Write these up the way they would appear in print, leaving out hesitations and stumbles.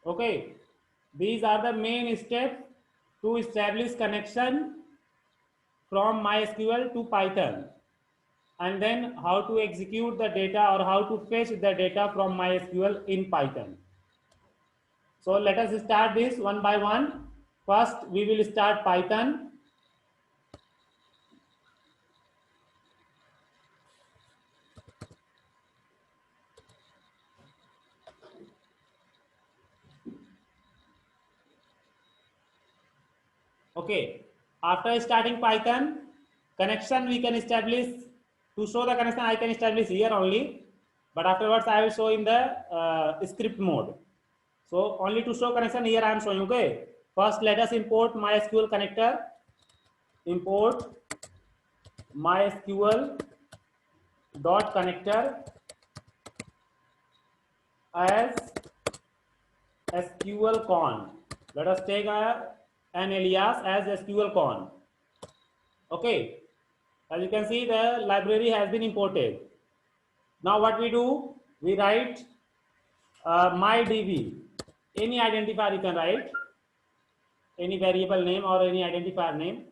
Okay, these are the main steps to establish connection from MySQL to Python, and then how to execute the data or how to fetch the data from MySQL in Python. So let us start this one by one. First, we will start Python. Okay, after starting Python, connection we can establish. To show the connection, I can establish here only, but afterwards I will show in the script mode. So only to show connection here I am showing. Okay, first let us import MySQL connector. Import MySQL dot connector as SQL con. Let us take an alias as SQL con. Okay, as you can see, the library has been imported. Now what we do, we write mydb. Any identifier you can write, any variable name or any identifier name.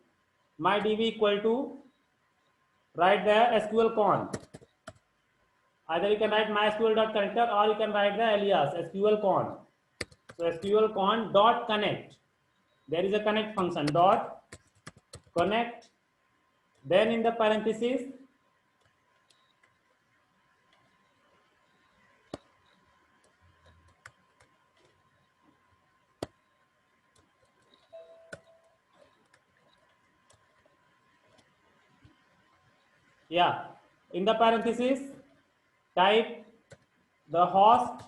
Mydb equal to, write the SQL con. Either you can write mysql.connector or you can write the alias SQL con. So SQL con dot connect. There is a connect function dot connect. Then in the parenthesis, yeah, in the parenthesis, type the host.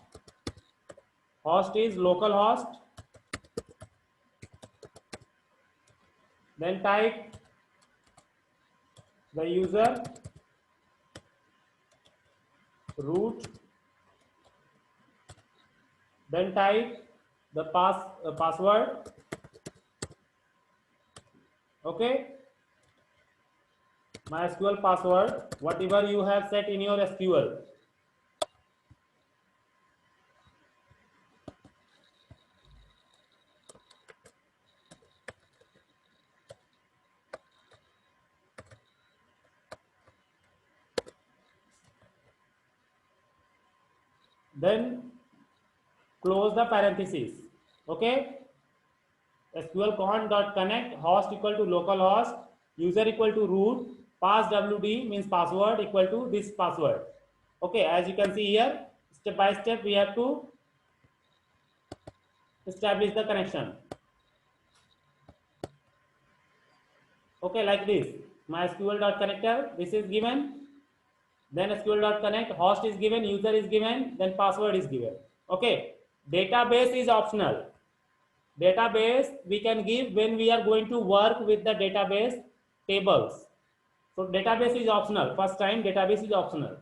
Host is localhost. Then type the user root. Then type the password. Okay, MySQL password, whatever you have set in your SQL. Then close the parenthesis. Okay, SQL con dot connect, host equal to localhost, user equal to root, pass wd means password equal to this password. Okay, as you can see here, step by step we have to establish the connection. Okay, like this, MySQL.connector, this is given, then SQL.connect, host is given, user is given, then password is given. Okay, database is optional. Database we can give when we are going to work with the database tables. So database is optional. First time database is optional.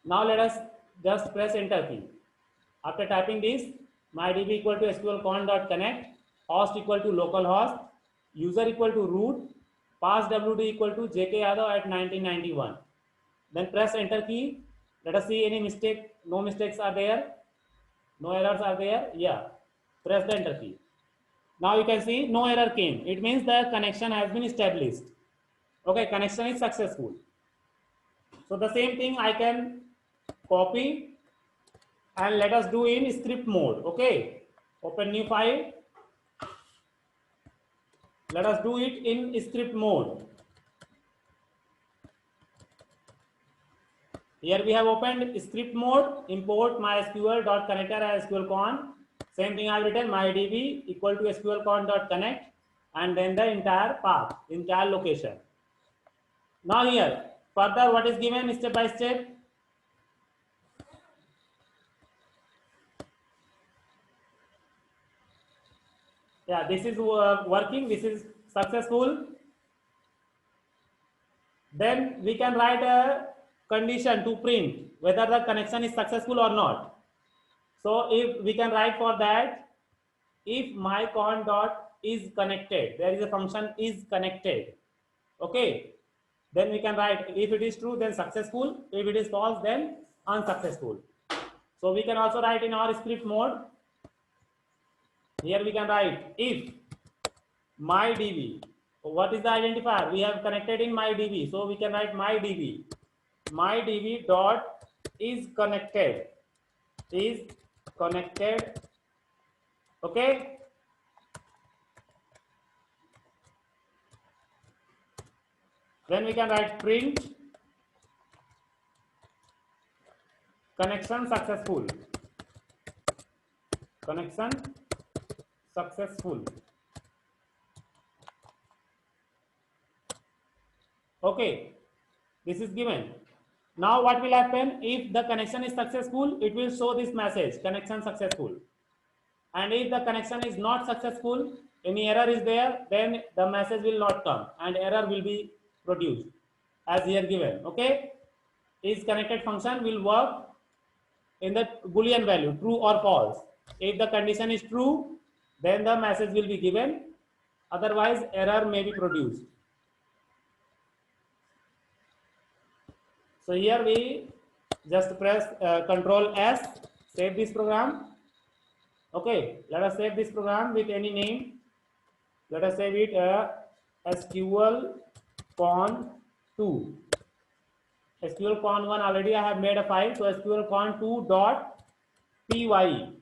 Now let us just press enter key. After typing this, mydb equal to sqlcon.connect, host equal to localhost, user equal to root, pass wd equal to jk yadav at 1991. Then press enter key. Let us see any mistake. No mistakes are there. No errors are there. Yeah. Press the enter key. Now you can see no error came. It means the connection has been established. Okay, connection is successful. So the same thing I can copy and let us do in script mode. Okay, open new file. Let us do it in script mode. Here we have opened script mode. Import mysql.connector as SQLcon. Same thing I have written mydb equal to SQLcon.connect and then the entire path, entire location. Now here further what is given step by step. Yeah, this is working. This is successful. Then we can write a condition to print whether the connection is successful or not. So if we can write for that, if mycon dot is connected, there is a function is connected. Okay, then we can write if it is true then successful, if it is false then unsuccessful. So we can also write in our script mode. Here we can write if MyDB. What is the identifier? We have connected in MyDB. So we can write MyDB. MyDB dot is connected. Is connected. Okay. Then we can write print connection successful. Connection successful. Okay, this is given. Now what will happen? If the connection is successful, it will show this message, connection successful. And if the connection is not successful, any error is there, then the message will not come and error will be produced as here given. Okay, is connected function will work in the Boolean value, true or false. If the condition is true, then the message will be given. Otherwise, error may be produced. So here we just press Control S, save this program. Okay, let us save this program with any name. Let us save it SQL Con 2. SQL Con 1 already I have made a file, so SQL Con 2.py.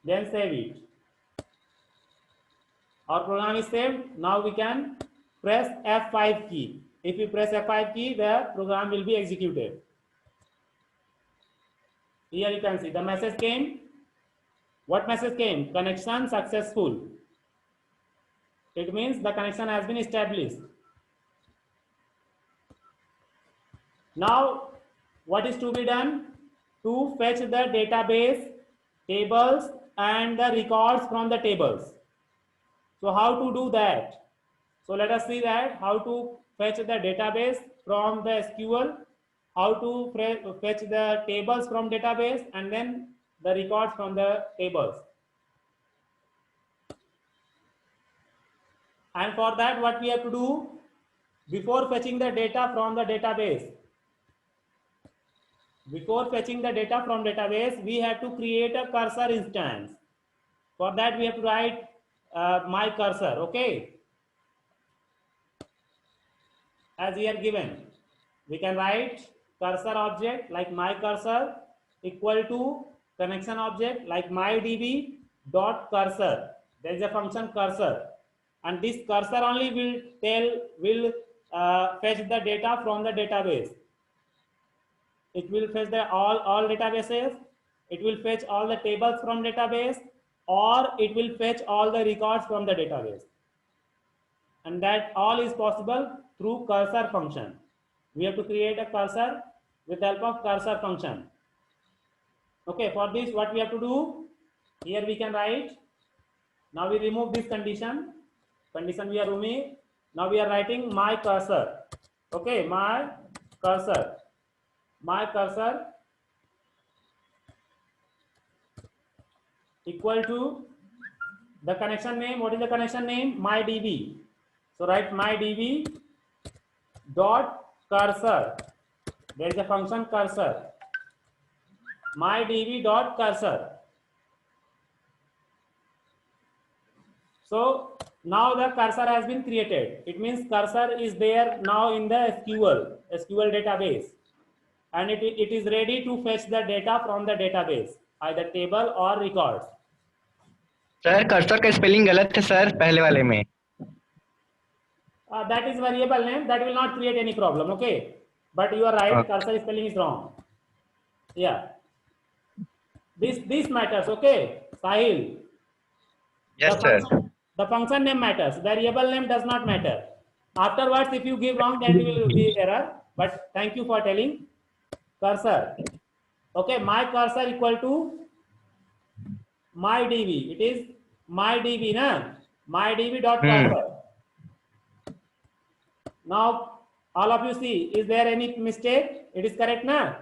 Then save it. Our program is saved. Now we can press F5 key. If you press F5 key, the program will be executed. Here you can see the message came. What message came? Connection successful. It means the connection has been established. Now, what is to be done? To fetch the database, tables, and the records from the tables. So how to do that? So let us see that how to fetch the database from the SQL, how to fetch the tables from database, and then the records from the tables. And for that, what we have to do, before fetching the data from the database, we have to create a cursor instance. For that, we have to write my cursor. Okay, as here given, we can write cursor object like my cursor equal to connection object like MyDB dot cursor. There is a function cursor, and this cursor only will fetch the data from the database. It will fetch the all databases. It will fetch all the tables from database, or it will fetch all the records from the database. And that all is possible through cursor function. We have to create a cursor with the help of cursor function. Okay, for this what we have to do, here we can write, now we remove this condition we are removing. Now we are writing my cursor. Okay, my cursor equal to the connection name. What is the connection name? MyDB. So write MyDB dot cursor. There is a function cursor. MyDB dot cursor. So now the cursor has been created. It means cursor is there now in the SQL database, and it is ready to fetch the data from the database, either table or records. Sir cursor का spelling गलत है sir पहले वाले में. That is variable name, that will not create any problem. Okay, but you are right, cursor spelling is wrong. Yeah, this matters. Okay, Sahil. Yes sir. The function name matters, variable name does not matter. Afterwards, if you give wrong, then will be error. But thank you for telling. Cursor. Okay, my cursor equal to MyDB. It is MyDB, na? MyDB dot cursor. Now, all of you see, is there any mistake? It is correct, na?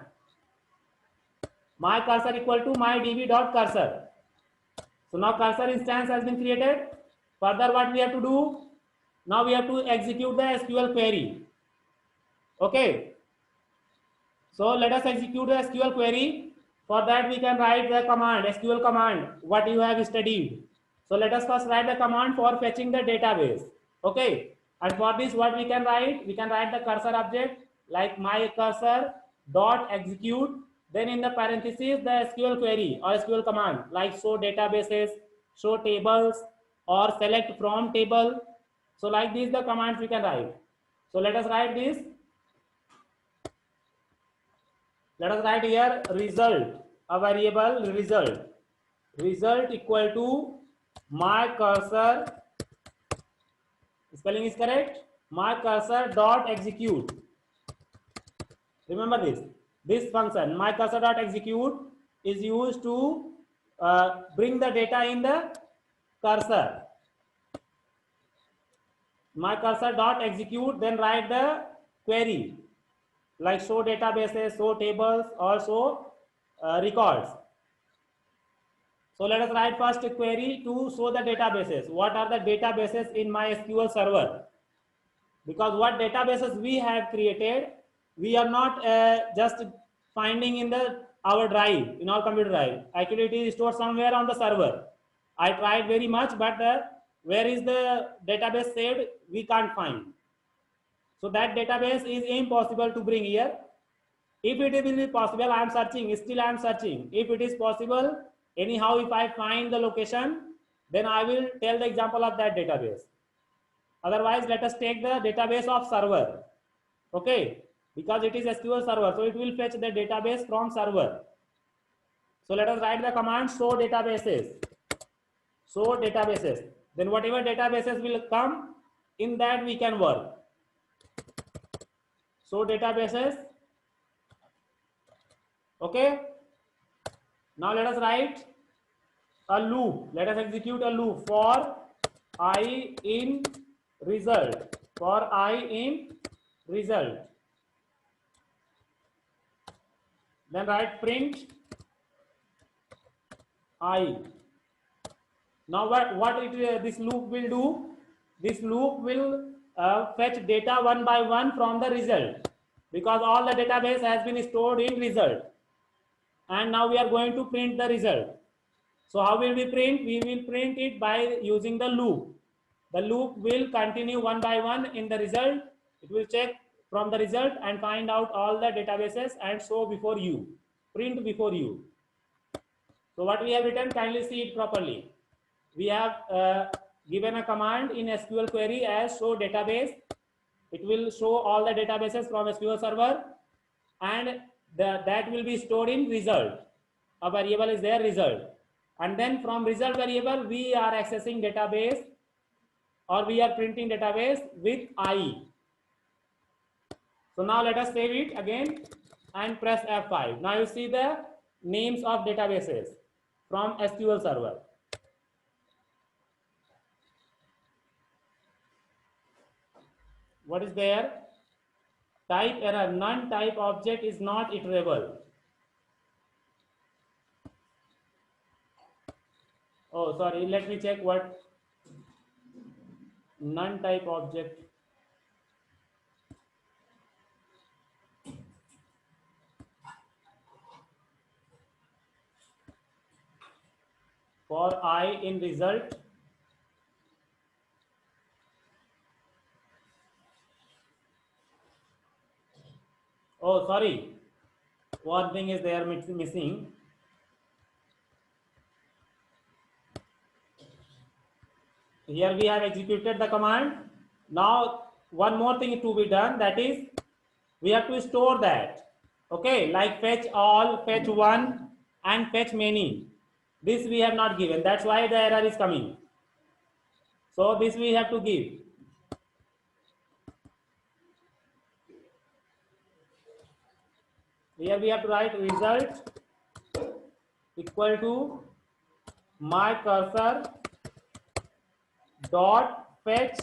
My cursor equal to MyDB dot cursor. So now cursor instance has been created. Further, what we have to do? Now we have to execute the SQL query. Okay. So let us execute the SQL query. For that, we can write the command, SQL command, what you have studied. So let us first write the command for fetching the database. Okay. And for this, what we can write? We can write the cursor object like my cursor dot execute. Then in the parentheses, the SQL query or SQL command like show databases, show tables, or select from table. So like these, the commands we can write. So let us write this. Let us write here result, a variable result. Result equal to my cursor, spelling is correct, my cursor dot execute. Remember this function my cursor dot execute is used to bring the data in the cursor. My cursor dot execute, then write the query like show databases, show tables, or show records. So let us write first a query to show the databases. What are the databases in MySQL server? Because what databases we have created, we are not just finding in our drive, in our computer drive. Actually, it is stored somewhere on the server. I tried very much, but where is the database saved? We can't find. So that database is impossible to bring here. If it will be possible, I am searching, still I am searching. If it is possible, anyhow, if I find the location, then I will tell the example of that database. Otherwise, let us take the database of server. Okay, because it is SQL server, so it will fetch the database from server. So let us write the command show databases. Show databases. Then whatever databases will come, in that we can work. Show databases. Okay. Now let us write a loop. Let us execute a loop for I in result. For I in result. Then write print I. Now this loop will do? This loop will fetch data one by one from the result, because all the database has been stored in result. And now we are going to print the result. So how will we print? We will print it by using the loop. The loop will continue one by one in the result. It will check from the result and find out all the databases and show before you, print before you. So what we have written, kindly see it properly. We have given a command in SQL query as show database. It will show all the databases from SQL server, and that will be stored in result. A variable is there, result. And then from result variable, we are accessing database, or we are printing database with I. So now let us save it again and press F5. Now you see the names of databases from SQL server. What is there? Type error, none type object is not iterable. Oh, sorry, let me check what none type object. For I in result. Oh, sorry. One thing is there missing. Here we have executed the command. Now one more thing to be done, that is we have to store that. Okay, like fetch all, fetch one, and fetch many. This we have not given. That's why the error is coming. So this we have to give. Here we have to write result equal to my cursor dot fetch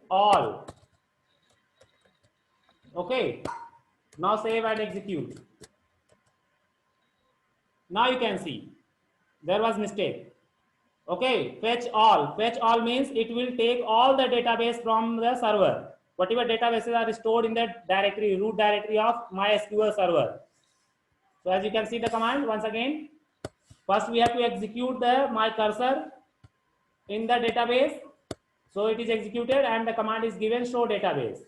all. Okay, now save and execute. Now you can see there was mistake. Okay, fetch all means it will take all the database from the server, whatever databases are stored in the directory, root directory of MySQL server. So as you can see the command once again, first we have to execute the my cursor in the database. So it is executed and the command is given show database.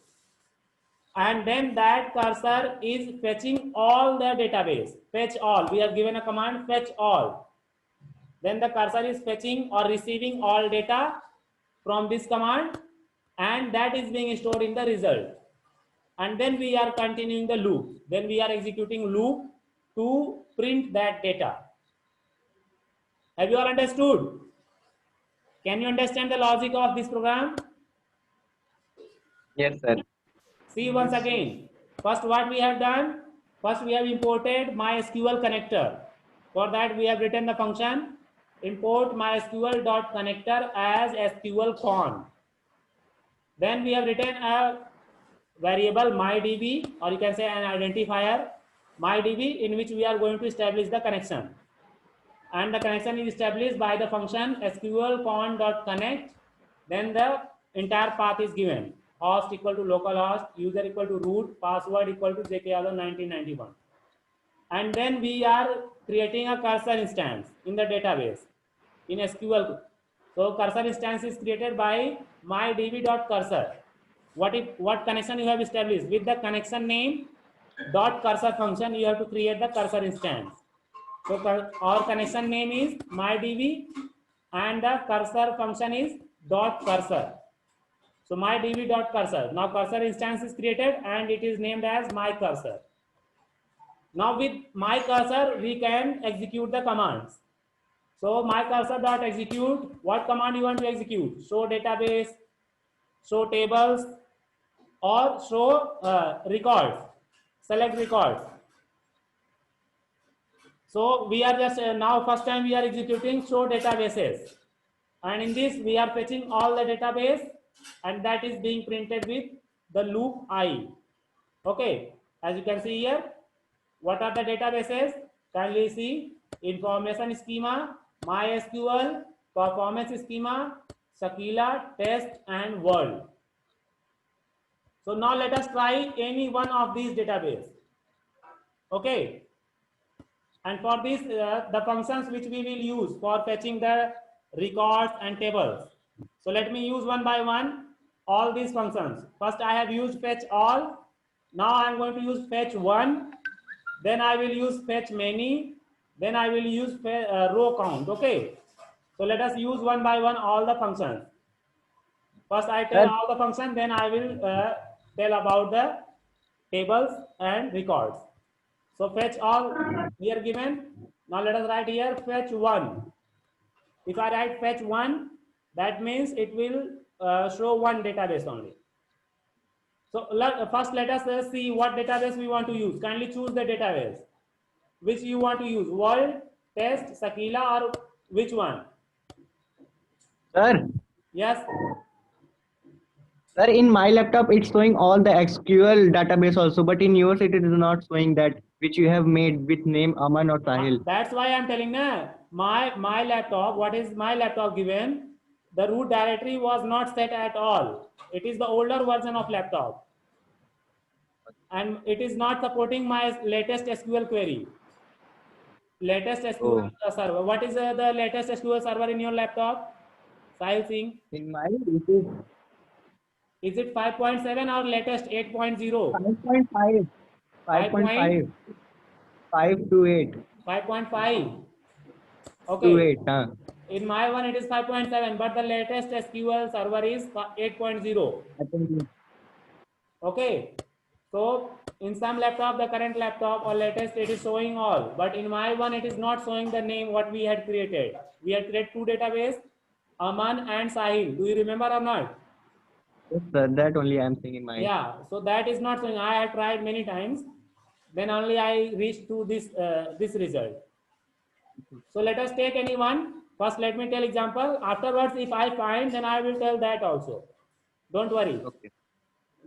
And then that cursor is fetching all the database. Fetch all. We have given a command fetch all. Then the cursor is fetching or receiving all data from this command, and that is being stored in the result. And then we are continuing the loop. Then we are executing loop to print that data. Have you all understood? Can you understand the logic of this program? Yes, sir. See once again. First, what we have done? First, we have imported MySQL connector. For that, we have written the function import MySQL.connector as SQL con. Then we have written a variable mydb, or you can say an identifier mydb, in which we are going to establish the connection. And the connection is established by the function sql.con.connect. Then the entire path is given. Host equal to localhost, user equal to root, password equal to jkyadam1991. And then we are creating a cursor instance in the database in SQL. So cursor instance is created by mydb.cursor. What connection you have established with the connection name dot cursor function, you have to create the cursor instance. So our connection name is mydb and the cursor function is dot cursor. So mydb dot cursor. Now cursor instance is created and it is named as my cursor. Now with my cursor we can execute the commands. So my cursor dot execute. What command you want to execute? Show database, show tables, or show records. Select records. So we are just now first time we are executing show databases, and in this we are fetching all the database, and that is being printed with the loop I. Okay, as you can see here, what are the databases? Kindly see information schema, MySQL, performance schema, Shakila, test, and world. So now let us try any one of these database. Okay. And for this, the functions which we will use for fetching the records and tables. So let me use one by one all these functions. First, I have used fetch all. Now I am going to use fetch one. Then I will use fetch many. Then I will use row count. Okay. So let us use one by one all the functions. First, I tell all the functions. Then I will tell about the tables and records. So fetch all here given. Now let us write here fetch one. If I write fetch one, that means it will show one database only. So first let us see what database we want to use. Kindly choose the database which you want to use. World, test, Shakila, or which one? Sir, Yes. sir, in my laptop it's showing all the SQL database also, but in yours it is not showing that which you have made with name Aman or Sahil. That's why I'm telling na my laptop. What is my laptop given? The root directory was not set at all. It is the older version of laptop, and it is not supporting my latest SQL query. Latest SQL server. What is the latest SQL server in your laptop? Sahil Singh. In mine it is Is it 5.7 or latest 8.0? 5.5. 5.5. 5 to 8. 5.5. To Okay. 8. Huh? In my one it is 5.7, but the latest SQL server is 8.0. I think Okay. So in some laptop, the current laptop or latest, it is showing all, but in my one it is not showing the name what we had created. We had created two database, Aman and Sahil. Do you remember or not? yes, sir, that only I am seeing in mine. Yeah. So that is not showing. I have tried many times. Then only I reached to this result. So let us take any one. First, let me tell example. Afterwards, if I find, then I will tell that also. Don't worry. Okay.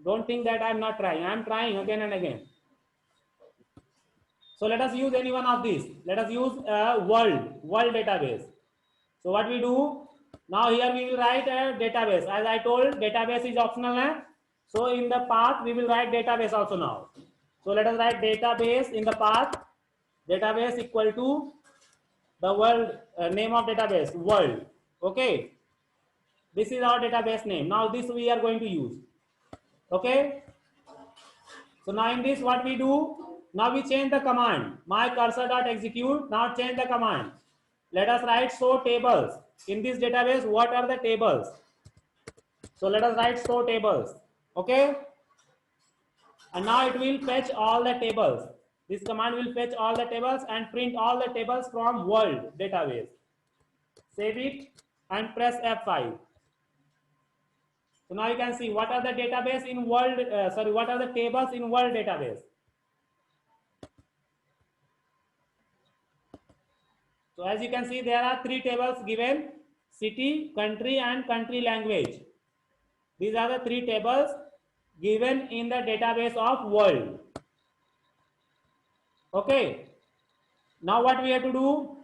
Don't think that I'm not trying. I'm trying again and again. So let us use any one of these. Let us use a world database. So what we do now, here we will write a database. As I told, database is optional. So in the path we will write database also now. So let us write database in the path. database equal to the world name of database world. Okay, this is our database name. Now this we are going to use. Okay, so now in this what we do, now we change the command my cursor dot execute. Now change the command. Let us write show tables. In this database, what are the tables? So let us write show tables. Okay, and now it will fetch all the tables. This command will fetch all the tables and print all the tables from world database. Save it and press F5. So now you can see what are the database in world, what are the tables in world database. So as you can see, there are 3 tables given: city, country and country language. These are the 3 tables given in the database of world. Okay. Now what we have to do?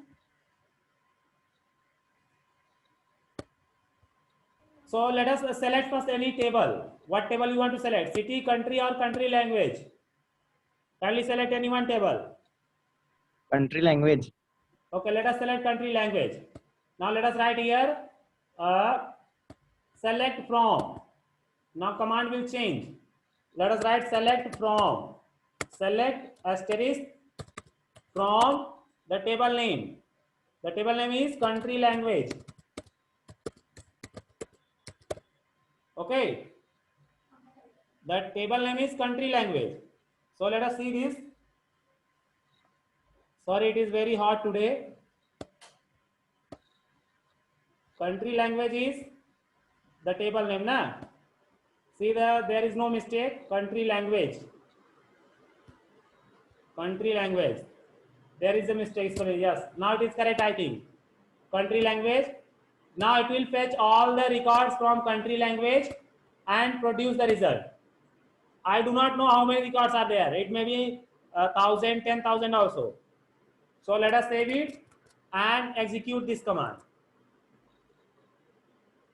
So let us select first any table. What table you want to select? City, country or country language? Kindly select any one table. Country language. Okay, let us select country language. Now let us write here select from. Now command will change. Let us write select from. Select asterisk from the table name. The table name is country language. Okay. The table name is country language. So let us see this. Sorry, it is very hot today. Country language is the table name, na? See there is no mistake. Country language. Country language. There is a mistake. Sorry, yes. Now it is correct, I think. Country language. Now it will fetch all the records from country language and produce the result. I do not know how many records are there. It may be 1,000, 10,000 also. So let us save it and execute this command.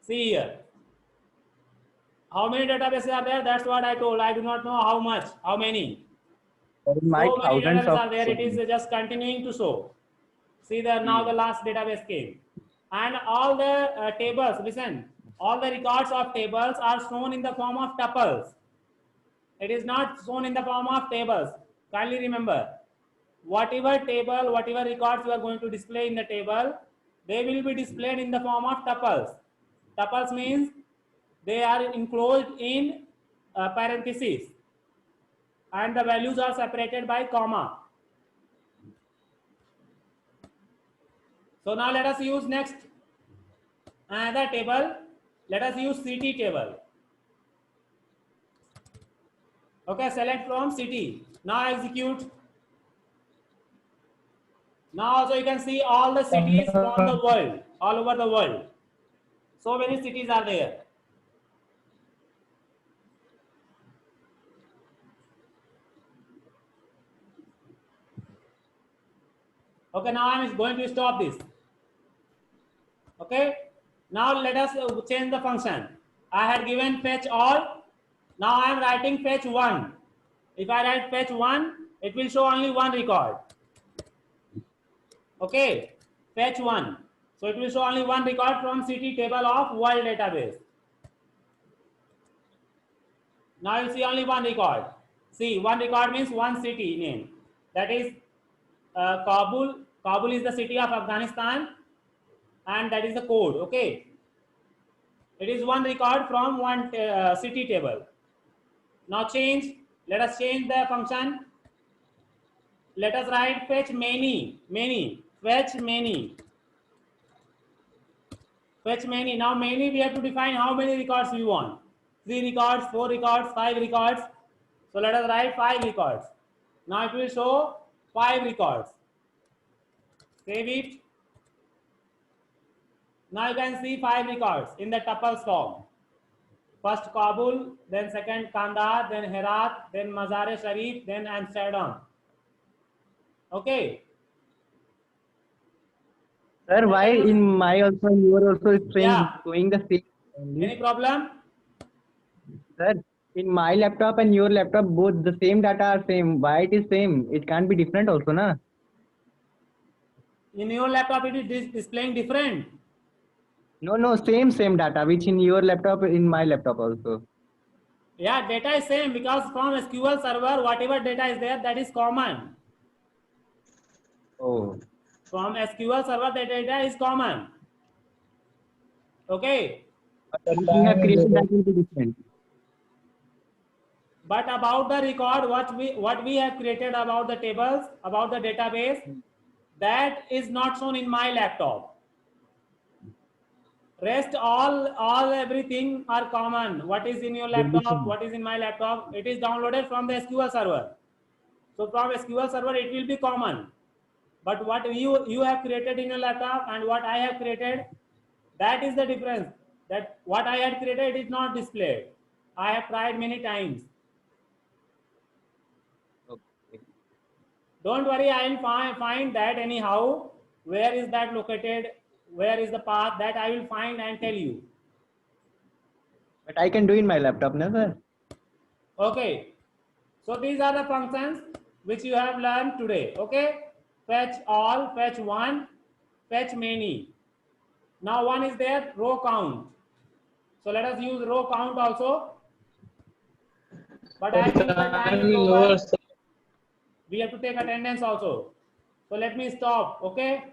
See here. How many databases are there? That's what I told. I do not know how much, how many. My So many thousands databases of. are there. It is just continuing to show. See there, now the last database came. And all the tables, listen, all the records of tables are shown in the form of tuples. It is not shown in the form of tables. Kindly remember, whatever table, whatever records you are going to display in the table, they will be displayed in the form of tuples. Tuples means they are enclosed in parentheses and the values are separated by comma. So now let us use next another table. Let us use city table. Okay, select from city. Now execute. Now also you can see all the cities from the world, all over the world. So many cities are there. Okay, now I am going to stop this. Okay, now let us change the function. I had given fetch all. Now I am writing fetch 1. If I write fetch 1, it will show only one record. Okay, fetch 1. So it will show only one record from city table of world database. Now you see only one record. See, one record means one city name. That is Kabul. Kabul is the city of Afghanistan, and that is the code. Okay, it is one record from one city table. Now change. Let us change the function. Let us write fetch many. Fetch many. Fetch many. Now many we have to define how many records we want. 3 records, 4 records, 5 records. So let us write 5 records. Now it will show 5 records. Save it. Now you can see 5 records in the tuples form. First Kabul, then second Kandahar, then Herat, then Mazar-e-Sharif, then Amsterdam. Okay. Sir, why in my also your also is showing the same? Any problem? Sir, in my laptop and your laptop, both the same data are same. Why it is same? It can't be different also, na? In your laptop, it is displaying different. No, same data, which in your laptop, in my laptop also. Yeah, data is same because from SQL Server, whatever data is there, that is common. Oh. From SQL Server, the data is common. Okay. But if you have created, that will be different. But about the record, what we have created about the tables, about the database, that is not shown in my laptop. Rest all everything are common. What is in your laptop, what is in my laptop, it is downloaded from the SQL Server. So from SQL Server, it will be common. But what you have created in your laptop and what I have created, that is the difference. That what I had created is not displayed. I have tried many times. Okay. Don't worry, I will find that anyhow. Where is that located? Where is the path? That I will find and tell you. But I can do in my laptop, no, sir? Okay. So these are the functions which you have learned today. Okay. Fetch all, fetch one, fetch many. Now one is there, row count. So let us use row count also. But I think the time is over. We have to take attendance also. So let me stop. Okay.